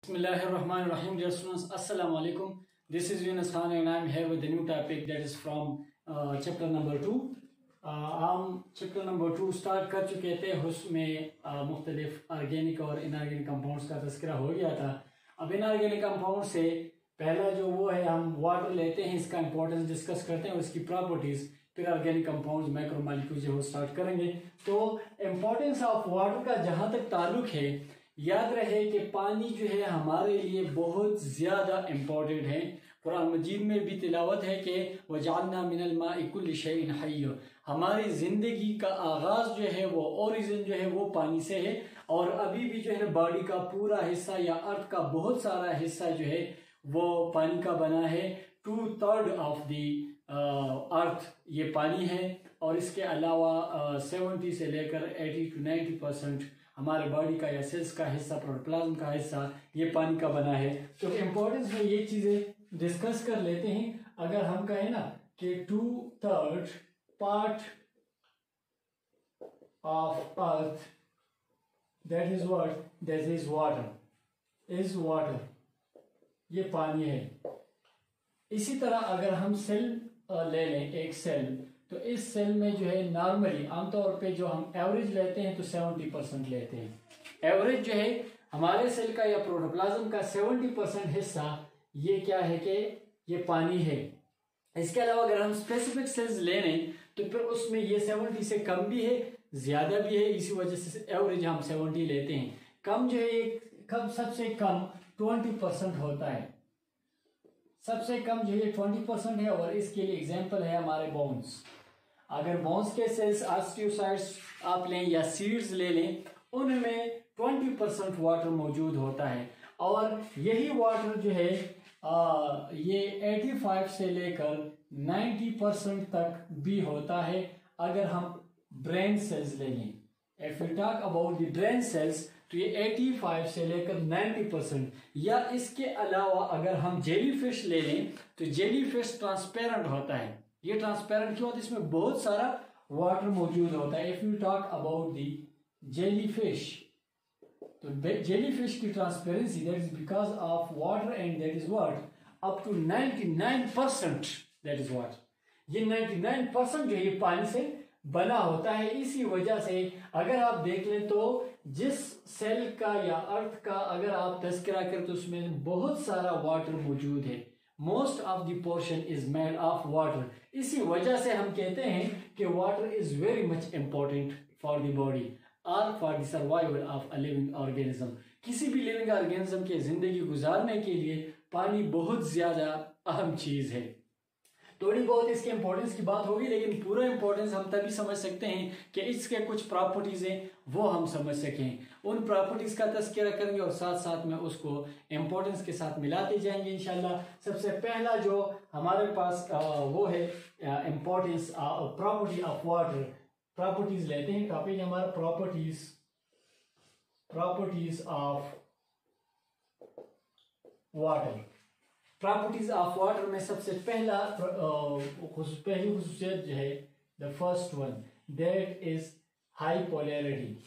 Bismillahirrahmanirrahim. Dear students, Assalamu alaikum. This is Yunus Khan and I am here with a new topic that is from chapter number 2. हम chapter number 2 start कर चुके थे, उसमें मुख्तलिफ organic और inorganic compounds का तस्करा हो गया था। अब इनऑर्गेनिक कंपाउंड से पहला जो वो है, हम वाटर लेते हैं, इसका इंपॉर्टेंस डिस्कस करते हैं और इसकी प्रॉपर्टीज, फिर ऑर्गेनिक कंपाउंड्स मैक्रोमोलिक्यूल जो स्टार्ट करेंगे। तो इम्पोर्टेंस ऑफ वाटर का जहां तक ताल्लुक है, याद रहे कि पानी जो है हमारे लिए बहुत ज्यादा इम्पोर्टेंट है। कुरान मजीद में भी तिलावत है कि वजालना मिनल माई कुल्लि शैइन हय्य, हमारी जिंदगी का आगाज जो है वो ओरिजिन जो है वो पानी से है। और अभी भी जो है बॉडी का पूरा हिस्सा या अर्थ का बहुत सारा हिस्सा जो है वो पानी का बना है। 2/3 ऑफ दी अर्थ ये पानी है। और इसके अलावा 70 से लेकर 80 to 90% हमारे बॉडी का या सेल्स का हिस्सा, प्रोटोप्लाज्म का हिस्सा ये पानी का बना है। तो इम्पोर्टेंस में ये चीजें डिस्कस कर लेते हैं। अगर हम कहें ना कि 2/3 part of earth that is what, that is water, ये पानी है। इसी तरह अगर हम सेल ले लें, एक सेल, तो इस सेल में जो है नॉर्मली आमतौर पे जो हम एवरेज लेते हैं तो 70% लेते हैं। एवरेज जो है हमारे सेल का या प्रोटोप्लाज्म का 70% हिस्सा ये क्या है कि ये पानी है। इसके अलावा अगर हम स्पेसिफिक सेल्स ले लें तो फिर उसमें ये 70 से कम भी है, ज्यादा भी है। इसी वजह से एवरेज हम 70 लेते हैं। कम जो है सबसे कम 20% होता है, सबसे कम जो है 20% है। और इसके लिए एग्जांपल है हमारे बोन्स। अगर बोन्स के सेल्स ऑस्टियोसाइट्स आप लें या सीड्स ले लें, उनमें 20% वाटर मौजूद होता है। और यही वाटर जो है ये 85 से लेकर 90% तक भी होता है अगर हम ब्रेन सेल्स ले लें। If you talk about the brain cells तो ये 85 से लेकर 90%। या इसके अलावा अगर हम जेलीफिश ले लें तो जेलीफिश ट्रांसपेरेंट होता है। ये ट्रांसपेरेंट क्यों होता है? इसमें बहुत सारा वाटर मौजूद होता है। If you talk about the jellyfish, तो जेलीफिश की transparency that is because of water and that is what up to 99%, that is what, ये 99% जो ये पानी से बना होता है। इसी वजह से अगर आप देख लें तो जिस सेल का या अर्थ का अगर आप तस्करा करें तो उसमें बहुत सारा वाटर मौजूद है। Most of the portion is made of water. इसी वजह से हम कहते हैं कि water is very much important for the body और for the survival of a living organism. किसी भी लिविंग ऑर्गेनिज्म के जिंदगी गुजारने के लिए पानी बहुत ज्यादा अहम चीज है। थोड़ी बहुत इसके इंपॉर्टेंस की बात होगी, लेकिन पूरा इंपॉर्टेंस हम तभी समझ सकते हैं कि इसके कुछ प्रॉपर्टीज हैं वो हम समझ सकें। उन प्रॉपर्टीज का तस्करा करेंगे और साथ साथ में उसको इंपॉर्टेंस के साथ मिलाते जाएंगे इंशाल्लाह। सबसे पहला जो हमारे पास वो है importance property of water. Properties लेते हैं, टॉपिक हमारा properties of water. Properties of water में सबसे पहली खुसूसियत जो है, the first one, that is high polarity.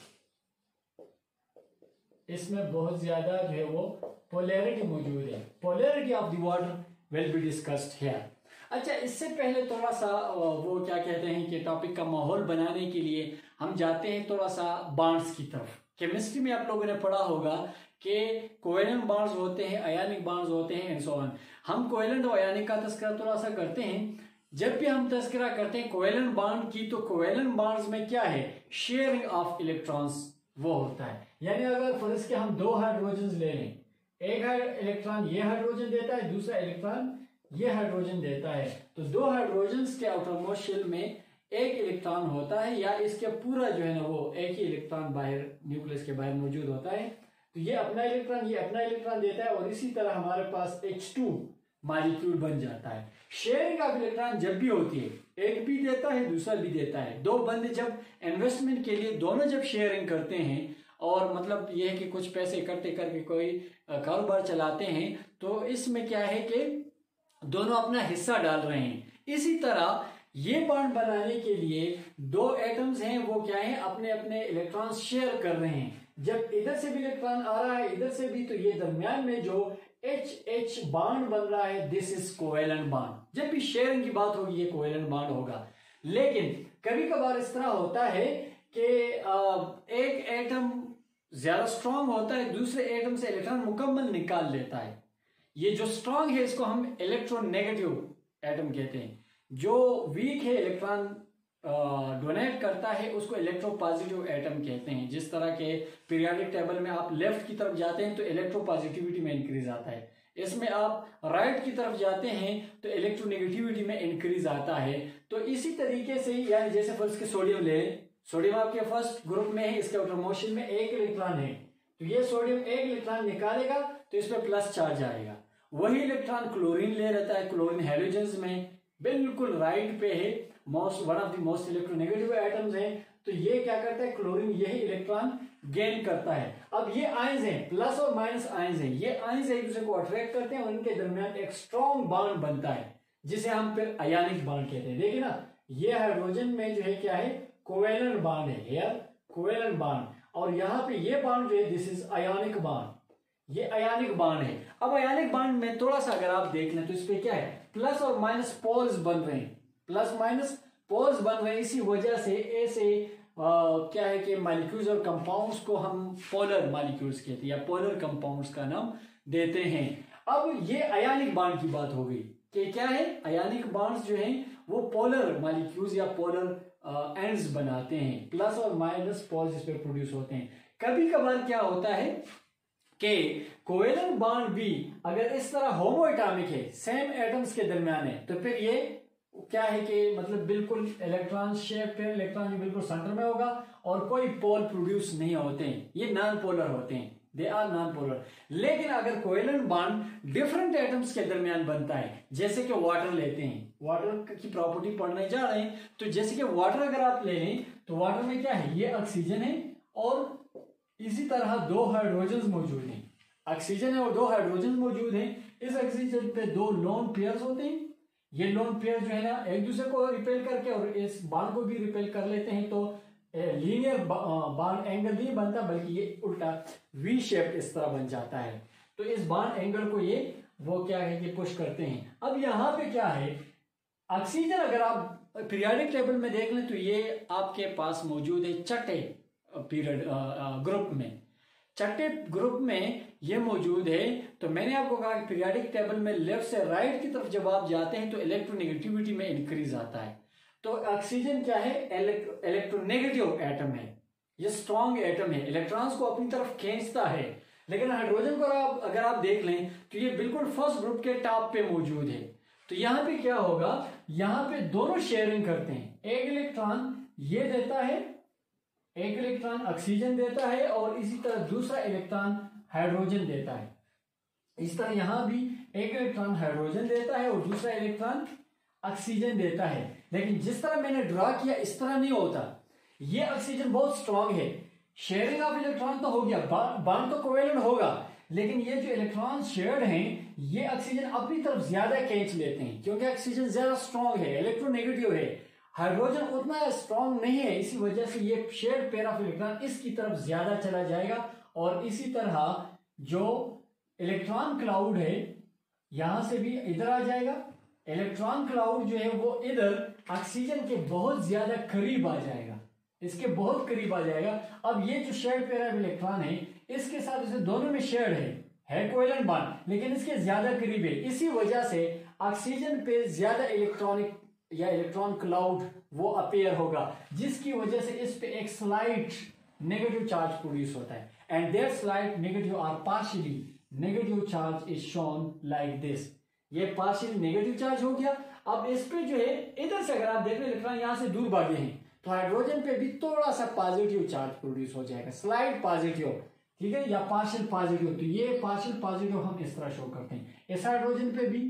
इसमें बहुत ज्यादा जो है वो पोलैरिटी मौजूद है। Polarity of the water will be discussed here. अच्छा, इससे पहले थोड़ा सा वो क्या कहते हैं कि टॉपिक का माहौल बनाने के लिए हम जाते हैं थोड़ा सा बॉन्ड्स की तरफ। केमिस्ट्री में आप लोगों ने पढ़ा होगा कि कोवेलेंट बॉन्ड्स होते हैं, आयनिक बॉन्ड्स होते हैं एंड सो ऑन। हम कोवेलेंट और आयनिक का तस्करा थोड़ा सा करते हैं। जब भी हम तस्करा करते हैं कोवेलेंट बॉन्ड की, तो कोवेलेंट बॉन्ड्स में क्या है, शेयरिंग ऑफ इलेक्ट्रॉन्स वो होता है। यानी अगर फर्ज के हम 2 हाइड्रोजन ले लें, एक इलेक्ट्रॉन ये हाइड्रोजन देता है, दूसरा इलेक्ट्रॉन ये हाइड्रोजन देता है, तो 2 हाइड्रोजन के आउटरमोस्ट शेल में एक इलेक्ट्रॉन होता है, या इसके पूरा जो है ना वो एक ही इलेक्ट्रॉन बाहर न्यूक्लियस के बाहर मौजूद होता है। तो ये अपना इलेक्ट्रॉन, ये अपना इलेक्ट्रॉन देता है और इसी तरह हमारे पास H2 मॉलिक्यूल बन जाता है। शेयरिंग ऑफ इलेक्ट्रॉन जब भी होती है, एक भी देता है दूसरा भी देता है। 2 बंदे जब इन्वेस्टमेंट के लिए दोनों जब शेयरिंग करते हैं, और मतलब ये है कि कुछ पैसे इकट्ठे करके कोई कारोबार चलाते हैं, तो इसमें क्या है कि दोनों अपना हिस्सा डाल रहे हैं। इसी तरह ये बॉन्ड बनाने के लिए 2 एटम्स हैं, वो क्या है, अपने अपने इलेक्ट्रॉन्स शेयर कर रहे हैं। जब इधर से भी इलेक्ट्रॉन आ रहा है इधर से भी, तो ये दरमियान में जो H बॉन्ड बन रहा है, दिस इज कोवेलेंट बॉन्ड। जब भी शेयरिंग की बात होगी ये कोवेलेंट बॉन्ड होगा। लेकिन कभी कभार इस तरह होता है कि एक एटम ज्यादा स्ट्रांग होता है, दूसरे एटम से इलेक्ट्रॉन मुकम्मल निकाल लेता है। ये जो स्ट्रांग है इसको हम इलेक्ट्रोनेगेटिव एटम कहते हैं, जो वीक है इलेक्ट्रॉन डोनेट करता है उसको इलेक्ट्रोपॉजिटिव एटम कहते हैं। जिस तरह के पीरियोडिक टेबल में आप लेफ्ट की तरफ जाते हैं तो इलेक्ट्रोपॉजिटिविटी में इंक्रीज आता है, इसमें आप राइट की तरफ जाते हैं तो इलेक्ट्रोनेगेटिविटी में इंक्रीज आता है। तो इसी तरीके से यानी जैसे फर्स्ट के सोडियम ले, सोडियम आपके फर्स्ट ग्रुप में है, इसके आउटर मोशन में एक इलेक्ट्रॉन है, तो ये सोडियम एक इलेक्ट्रॉन निकालेगा तो इस पर प्लस चार्ज आएगा। वही इलेक्ट्रॉन क्लोरीन ले लेता है, क्लोरीन हैलोजेंस में बिल्कुल राइट पे है, one of the most electronegative atoms है, तो ये क्या करता है, क्लोरीन यही इलेक्ट्रॉन गेन करता है। अब ये आयंस हैं, प्लस और माइनस आयंस हैं, ये आयंस एक दूसरे को अट्रैक्ट करते हैं और इनके दरमियान एक स्ट्रॉन्ग बॉन्ड बनता है जिसे हम फिर आयनिक बॉन्ड कहते हैं। देखिए ना, ये हाइड्रोजन में जो है क्या है, कोवेलेंट बॉन्ड है, हियर कोवेलेंट बॉन्ड, और यहाँ पे ये बॉन्ड जो है दिस इज आयनिक बॉन्ड, ये आयनिक बॉन्ड है। अब आयनिक बॉन्ड में थोड़ा सा अगर आप देख लें तो इस पे क्या है, प्लस और माइनस पोल्स बन रहे हैं, प्लस माइनस पोल्स बन रहे हैं। इसी वजह से ऐसे क्या है कि मॉलिक्यूल्स और कंपाउंड्स को हम पोलर मॉलिक्यूल्स कहते हैं या पोलर कंपाउंड्स का नाम देते हैं। अब ये आयनिक बॉन्ड की बात हो गई कि क्या है, आयनिक बॉन्ड्स जो हैं वो पोलर मॉलिक्यूल्स या पोलर एंड्स बनाते हैं, प्लस और माइनस पोल्स इस पे प्रोड्यूस होते हैं। कभी कभार क्या होता है कि कोवेलेंट बॉन्ड भी अगर इस तरह होमोएटॉमिक है, सेम एटम्स के दरमियान है, तो फिर ये क्या है कि मतलब बिल्कुल इलेक्ट्रॉन शेप पे इलेक्ट्रॉन जो बिल्कुल सेंटर में होगा और कोई पोल प्रोड्यूस नहीं होते हैं, ये नॉन पोलर होते हैं, दे आर नॉन पोलर। लेकिन अगर कोवेलेंट बॉन्ड डिफरेंट एटम्स के दरमियान बनता है, जैसे कि वाटर लेते हैं, वाटर की प्रॉपर्टी पढ़ने जा रहे हैं, तो जैसे कि वाटर अगर आप ले लें तो वाटर में क्या है, ये ऑक्सीजन है और इसी तरह दो हाइड्रोजन मौजूद हैं, ऑक्सीजन है और दो हाइड्रोजन मौजूद हैं। इस ऑक्सीजन पे दो लोन पेयर्स होते हैं, ये लोन पेयर जो है ना एक दूसरे को रिपेल करके और इस बॉन्ड को भी रिपेल कर लेते हैं, तो लीनियर बॉन्ड एंगल नहीं बनता बल्कि ये उल्टा वी शेप इस तरह बन जाता है। तो इस बॉन्ड एंगल को ये वो क्या है कि पुश करते हैं। अब यहाँ पे क्या है, ऑक्सीजन अगर आप पीरियोडिक टेबल में देख लें तो ये आपके पास मौजूद है छठे पीरियड ग्रुप में, छठे ग्रुप में ये मौजूद है। तो मैंने आपको कहा कि पीरियोडिक टेबल में लेफ्ट से राइट की तरफ जब आप जाते हैं तो इलेक्ट्रोनेगेटिविटी में इंक्रीज आता है। तो ऑक्सीजन क्या है, इलेक्ट्रोनेगेटिव एटम है, ये स्ट्रॉन्ग एटम है, इलेक्ट्रॉन्स को अपनी तरफ खींचता है। लेकिन हाइड्रोजन को अगर आप देख लें तो ये बिल्कुल फर्स्ट ग्रुप के टॉप पे मौजूद है। तो यहाँ पे क्या होगा, यहाँ पे दोनों शेयरिंग करते हैं, एक इलेक्ट्रॉन ये देता है, एक इलेक्ट्रॉन ऑक्सीजन देता है और इसी तरह दूसरा इलेक्ट्रॉन हाइड्रोजन देता है। इस तरह यहां भी एक इलेक्ट्रॉन हाइड्रोजन देता है और दूसरा इलेक्ट्रॉन ऑक्सीजन देता है। लेकिन जिस तरह मैंने ड्रा किया इस तरह नहीं होता, ये ऑक्सीजन बहुत स्ट्रांग है, शेयरिंग ऑफ इलेक्ट्रॉन तो हो गया, बॉन्ड तो कोवेलेंट होगा, लेकिन ये जो इलेक्ट्रॉन शेयर्ड हैं ये ऑक्सीजन अपनी तरफ ज्यादा खींच लेते हैं क्योंकि ऑक्सीजन ज्यादा स्ट्रांग है, इलेक्ट्रोनेगेटिव है, हाइड्रोजन उतना स्ट्रांग नहीं है, इसी वजह से ये शेयर्ड पेयर ऑफ इलेक्ट्रॉन इसकी तरफ ज्यादा चला जाएगा। और इसी तरह जो इलेक्ट्रॉन क्लाउड है यहां से भी इधर आ जाएगा, इलेक्ट्रॉन क्लाउड जो है वो इधर ऑक्सीजन के बहुत ज्यादा करीब आ जाएगा, इसके बहुत करीब आ जाएगा। अब ये जो शेयर्ड पेयर ऑफ इलेक्ट्रॉन है इसके साथ इसे दोनों में शेयर्ड है कोवेलेंट बॉन्ड, लेकिन इसके ज्यादा करीब है, इसी वजह से ऑक्सीजन पे ज्यादा इलेक्ट्रॉनिक या इलेक्ट्रॉन क्लाउड वो अपीयर होगा, जिसकी वजह से इस पे एक स्लाइट नेगेटिव चार्ज प्रोड्यूस होता है एंड दैट स्लाइट नेगेटिव और partially negative charge is shown like this. ये पार्शियली नेगेटिव चार्ज हो गया। अब इस पे जो है इधर से अगर आप देख रहे इलेक्ट्रॉन यहां से दूर भागे हैं तो हाइड्रोजन पे भी थोड़ा सा पॉजिटिव चार्ज प्रोड्यूस हो जाएगा, स्लाइट पॉजिटिव, ठीक है, या पार्शियल पॉजिटिव। तो ये पार्शियल पॉजिटिव हम इस तरह शो करते हैं इस हाइड्रोजन पे भी।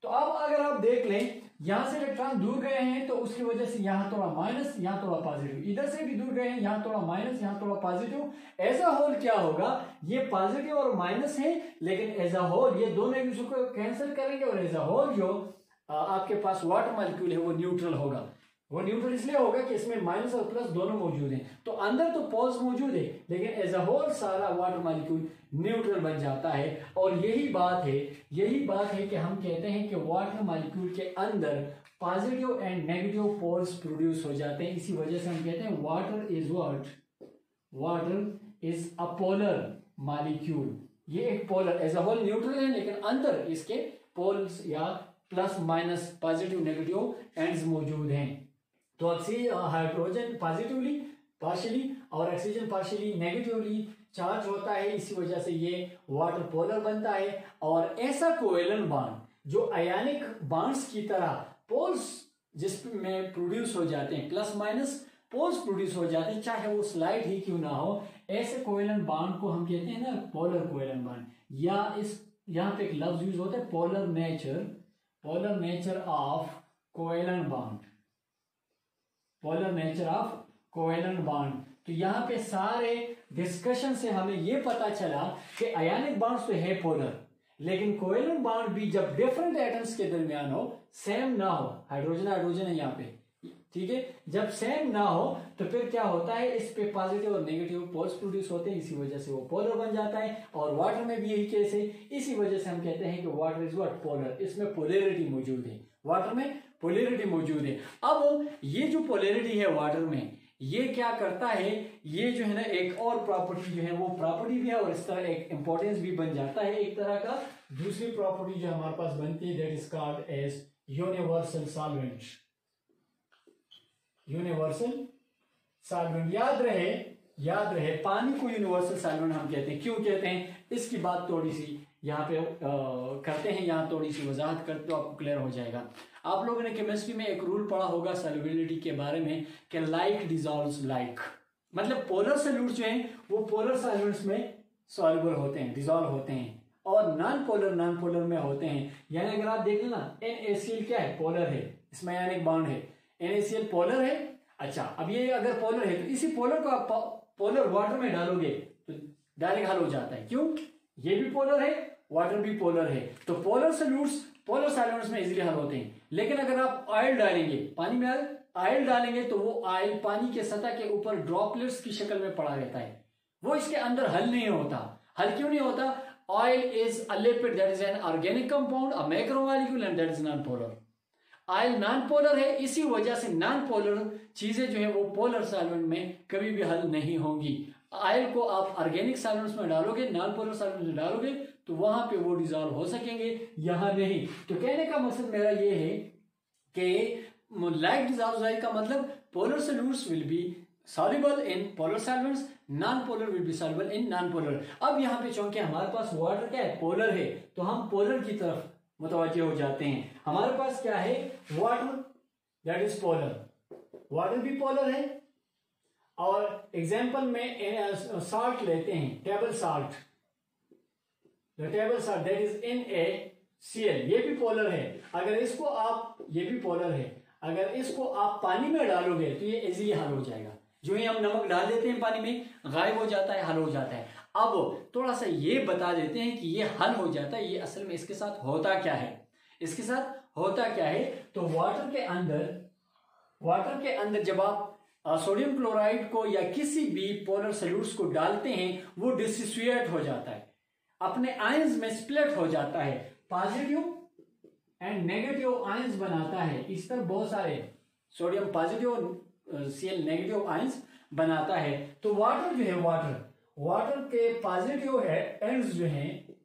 तो अब अगर आप देख लें यहां से इलेक्ट्रॉन दूर गए हैं तो उसकी वजह से यहां थोड़ा माइनस यहां थोड़ा पॉजिटिव, इधर से भी दूर गए हैं यहां थोड़ा माइनस यहां थोड़ा पॉजिटिव। एज अ होल क्या होगा, ये पॉजिटिव और माइनस है, लेकिन एज अ होल ये दोनों एक दूसरे को कैंसिल करेंगे और एज अ होल जो आपके पास वाटर मॉलिक्यूल है वो न्यूट्रल होगा। वो न्यूट्रल इसलिए होगा कि इसमें माइनस और प्लस दोनों मौजूद हैं, तो अंदर तो पोल्स मौजूद है लेकिन एज अ होल सारा वाटर मॉलिक्यूल न्यूट्रल बन जाता है। और यही बात है कि हम कहते हैं कि वाटर मॉलिक्यूल के अंदर positive and negative poles produce हो जाते हैं। इसी वजह से हम कहते हैं water is a polar molecule. ये एक polar as a whole neutral है लेकिन अंदर इसके पोल्स या plus minus positive negative ends मौजूद हैं। तो हाइड्रोजन पॉजिटिवली पार्शियली और ऑक्सीजन पार्शियली नेगेटिवली चार्ज होता है, इसी वजह से ये वाटर पोलर बनता है। और ऐसा कोवेलेंट बॉन्ड जो आयनिक बॉन्ड्स की तरह पोल्स जिसमें प्रोड्यूस हो जाते हैं, प्लस माइनस पोल्स प्रोड्यूस हो जाते हैं, चाहे वो स्लाइड ही क्यों ना हो, ऐसे कोवेलेंट बॉन्ड को हम कहते हैं ना पोलर कोवेलेंट बॉन्ड। या इस यहाँ पे एक लफ्ज यूज होता है polar nature of covalent bond, polar nature of covalent bond. तो यहाँ पे सारे डिस्कशन से हमें ये पता चला कि आयनिक बॉन्ड्स तो है पोलर, लेकिन कोवेलेंट बॉन्ड भी जब डिफरेंट एटम्स के दरमियान हो, सेम ना हो, हाइड्रोजन है यहाँ पे, ठीक है, जब सेम ना हो तो फिर क्या होता है, इस पे पॉजिटिव और नेगेटिव पोल्स प्रोड्यूस होते हैं, इसी वजह से वो पोलर बन जाता है। और वाटर में भी यही केस है, इसी वजह से हम कहते हैं कि वाटर इज व्हाट पोलर, इसमें पोलैरिटी मौजूद है, वाटर में पोलैरिटी मौजूद है। अब ये जो पोलैरिटी है वाटर में, ये क्या करता है, ये जो है ना एक और प्रॉपर्टी जो है वो प्रॉपर्टी भी है और इस तरह एक इंपॉर्टेंस भी बन जाता है एक तरह का। दूसरी प्रॉपर्टी जो हमारे पास बनती है that is called as universal solvent. Universal solvent याद रहे पानी को यूनिवर्सल सॉल्वेंट हम कहते हैं। क्यों कहते हैं, इसकी बात थोड़ी सी यहाँ पे करते हैं, यहाँ थोड़ी सी वजाहत करते तो आपको क्लियर हो जाएगा। आप लोगों ने केमिस्ट्री में एक रूल पढ़ा होगा सॉल्युबिलिटी के बारे में कि लाइक डिसॉल्व्स लाइक, मतलब पोलर सॉल्यूट्स जो हैं वो पोलर सॉल्वेंट्स में सॉल्युबल होते हैं, डिसॉल्व होते हैं, और नॉन पोलर में होते हैं। यानी अगर आप देख लेना NaCl क्या है, पोलर है, इसमें आयनिक बॉन्ड है, NaCl पोलर है। अच्छा, अब ये अगर पोलर है तो इसी पोलर को आप पोलर वाटर में डालोगे तो डायरेक्ट हल हो जाता है। क्यों, ये भी पोलर है, वाटर भी पोलर है, तो पोलर सॉल्यूट्स में इजीली हल होते हैं। लेकिन अगर आप ऑयल डालेंगे, पानी में ऑयल डालेंगे तो वो ऑयल पानी के सतह के ऊपर ड्रॉपलेट्स की शक्ल में पड़ा रहता है, वो इसके अंदर हल नहीं होता। हल क्यों नहीं होता, oil is a lipid that is an organic compound, a macromolecule and that is non polar. Oil non polar है, इसी वजह से नॉन पोलर चीजें जो है वो पोलर सॉल्वेंट में कभी भी हल नहीं होंगी। ऑयल को आप ऑर्गेनिक सॉल्वेंट्स में डालोगे, नॉन पोलर सॉल्वेंट्स में डालोगे तो वहां पे वो डिसॉल्व हो सकेंगे, यहां नहीं। तो कहने का मकसद मेरा ये है कि लाइक डिसॉल्व्स लाइक का मतलब polar solutes will be soluble in polar solvents, non-polar will be soluble in non-polar। अब यहाँ पे चूंकि हमारे पास वाटर क्या है, पोलर है, तो हम पोलर की तरफ मुतवज्जे हो जाते हैं। हमारे पास क्या है, water that is polar, water भी पोलर है। और एग्जाम्पल में साल्ट लेते हैं, table salt, table salt that is NaCl, ये भी पोलर है। अगर इसको आप, ये भी पोलर है, अगर इसको आप पानी में डालोगे तो ये इजीली हल हो जाएगा। जो ही हम नमक डाल देते हैं पानी में, गायब हो जाता है, हल हो जाता है। अब थोड़ा सा ये बता देते हैं कि ये हल हो जाता है, ये असल में इसके साथ होता क्या है। तो वाटर के अंदर जब आप सोडियम क्लोराइड को या किसी भी पोलर सॉल्यूट्स को डालते हैं, वो डिसोसिएट हो जाता है, अपने आयंस में स्प्लिट हो जाता है, पॉजिटिव एंड नेगेटिव आयंस बनाता है। इस तरह बहुत सारे sodium positive Cl negative ions बनाता है। तो वाटर जो है, वाटर के पॉजिटिव एंड्स जो हैं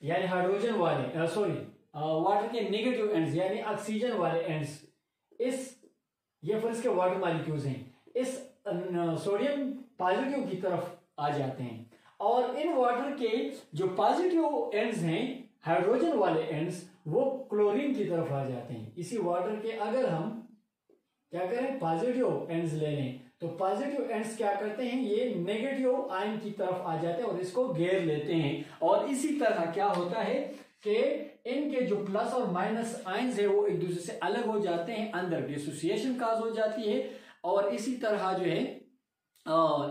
यानी हाइड्रोजन वाले, वाटर के नेगेटिव एंड्स यानी ऑक्सीजन वाले एंड्स, ये फिर इसके वाटर मॉलिक्यूल्स हैं, इस सोडियम पॉजिटिव की तरफ आ जाते हैं। और इन वाटर के जो पॉजिटिव एंड्स हैं, हाइड्रोजन वाले एंड्स, वो क्लोरीन की तरफ आ जाते हैं। इसी वाटर के अगर हम क्या करें, पॉजिटिव एंड्स ले लें, तो पॉजिटिव एंड्स क्या करते हैं, ये नेगेटिव आयन की तरफ आ जाते हैं और इसको घेर लेते हैं। और इसी तरह क्या होता है कि इनके जो प्लस और माइनस आयंस है वो एक दूसरे से अलग हो जाते हैं, अंदर डिसोसिएशन काज हो जाती है। और इसी तरह जो है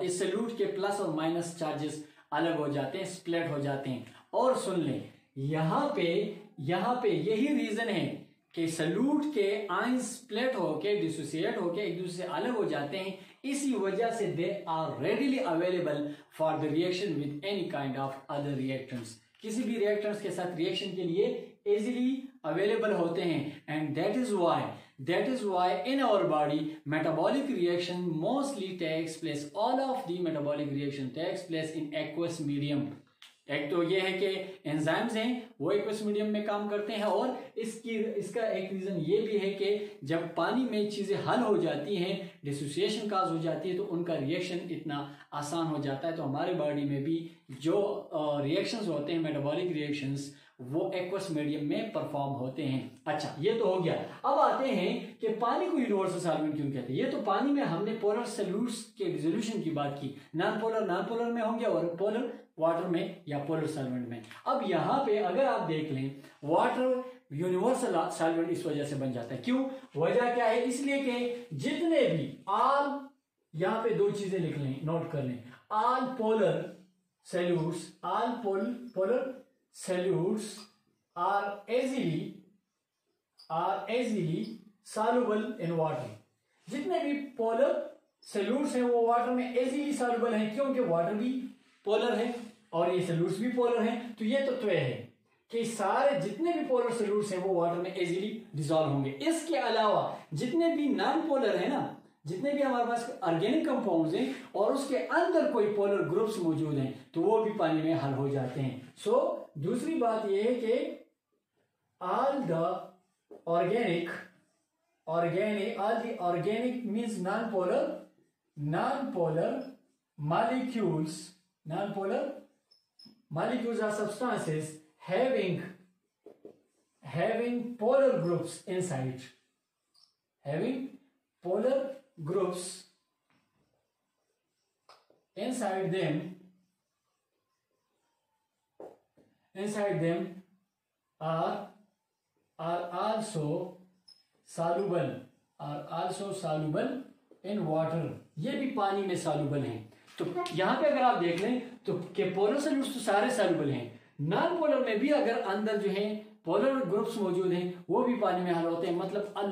इस सॉल्यूट के प्लस और माइनस चार्जेस अलग हो जाते हैं, स्प्लिट हो जाते हैं। और सुन लें, यहाँ पे यही रीजन है कि सल्यूट के आयंस स्प्लिट होके डिसोसिएट होके एक दूसरे से अलग हो जाते हैं, इसी वजह से they are readily available for the reaction with any kind of other reactants, किसी भी रिएक्टेंट्स के साथ रिएक्शन के लिए इजीली अवेलेबल होते हैं। And that is why in our body metabolic reaction mostly takes place, all of the metabolic reaction takes place in aqueous medium. एक तो ये है कि एंजाइम्स हैं वो एक्वस मीडियम में काम करते हैं, और इसका एक रीजन ये भी है कि जब पानी में चीजें हल हो जाती हैं, डिसोसिएशन काज हो जाती है, तो उनका रिएक्शन इतना आसान हो जाता है। तो हमारे बॉडी में भी जो रिएक्शंस होते हैं मेटाबॉलिक रिएक्शंस, वो एक्वस मीडियम में परफॉर्म होते हैं। अच्छा, ये तो हो गया। अब आते हैं कि पानी को यूनिवर्सल सॉल्वेंट क्यों कहते हैं। ये तो पानी में हमने पोलर सॉल्यूट्स के डिसोल्यूशन की बात की, नॉन पोलर में होंगे और पोलर वाटर में या पोलर सॉल्वेंट में। अब यहां पे अगर आप देख लें, वाटर यूनिवर्सल सॉल्वेंट इस वजह से बन जाता है। क्यों, वजह क्या है, इसलिए कि जितने भी ऑल, यहां पे दो चीजें लिख लें, नोट कर लें, all polar solutes, all polar solutes are easily soluble in water। जितने भी पोलर सॉल्यूट्स हैं वो वाटर में easily soluble हैं, क्योंकि वाटर भी पोलर है और ये सॉल्यूट्स भी पोलर हैं। तो ये तो तय है कि सारे जितने भी पोलर सॉल्यूट्स हैं वो वाटर में easily डिसॉल्व होंगे। इसके अलावा जितने भी नॉन पोलर है ना, जितने भी हमारे पास ऑर्गेनिक कंपाउंड्स हैं और उसके अंदर कोई पोलर ग्रुप्स मौजूद हैं, तो वो भी पानी में हल हो जाते हैं। दूसरी बात यह है कि all the organic means non-polar molecules are substances having polar groups inside, having polar groups inside them are also soluble in water। ये भी पानी में soluble हैं। तो यहां पे अगर आप देख लें तो कि पोलर सॉल्यूट्स तो सारे soluble हैं, नॉन पोलर में भी अगर अंदर जो है पोलर ग्रुप्स मौजूद हैं वो भी पानी में हल होते हैं। मतलब a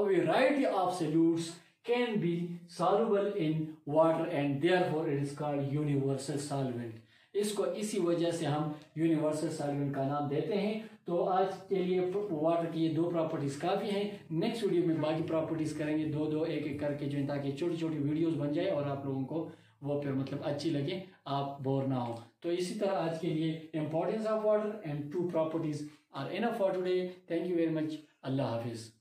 variety of solutes can be soluble in water and therefore it is called universal solvent। इसको इसी वजह से हम यूनिवर्सल सॉल्वेंट का नाम देते हैं। तो आज के लिए वाटर की ये दो प्रॉपर्टीज काफी हैं। नेक्स्ट वीडियो में बाकी प्रॉपर्टीज करेंगे, दो एक करके, जो ताकि छोटी छोटी वीडियोस बन जाए और आप लोगों को वो फिर मतलब अच्छी लगे, आप बोर ना हो। तो इसी तरह आज के लिए importance of water and two properties are enough for today. Thank you very much. Allah Hafiz.